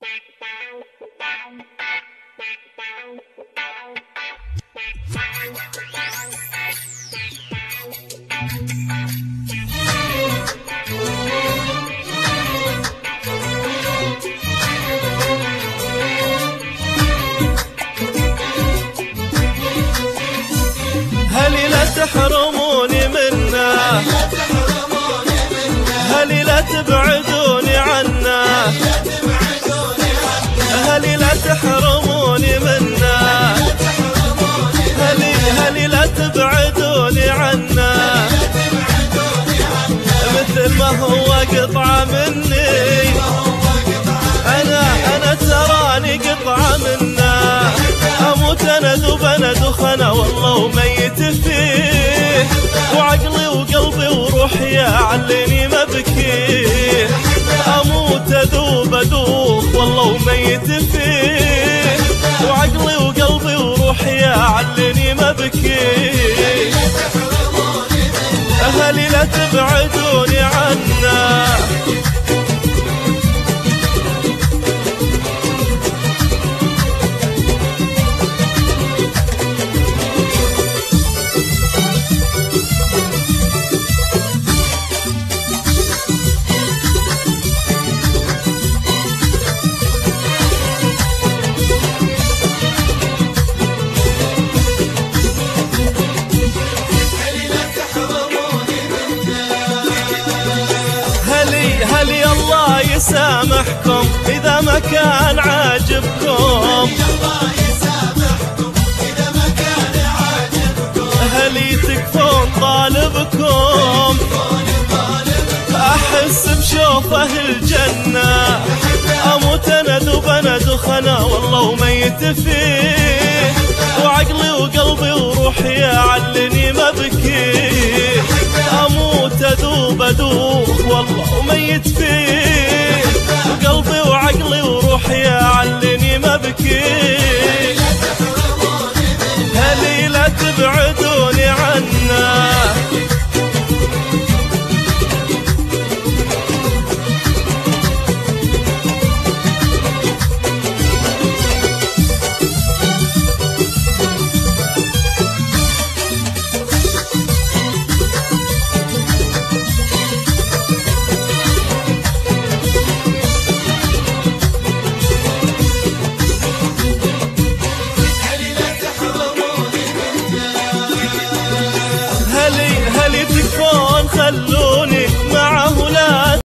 هلي لا تحرموني منه، هلي لا تبعدوني عنه، هلي لا تحرموني منه، هلي لا تبعدوني عنه، مثل ما هو قطعة مني، أنا تراني قطعة منه، أموت أنا ذوب أنا دخنة والله وميت فيه، وعقلي وقلبي وروحي يعلني ما بكيه، أموت أذوب أذوب والله وميت فيه، وعقلي وقلبي وروحي يعلني ما بكيه، أهلي لا تبعدوني عنه. هلي الله يسامحكم إذا ما كان عاجبكم، هلي تكفون طالبكم، أحس بشوفه الجنة، أموت أنا ذوب أنا دخنة والله وميت فيه، وعقلي وقلبي وروحي يعلني ما بكيه، أموت أذوب أذوب والله وميت فيه، وقلبي وعقلي وروحي يعلني ما بكيه.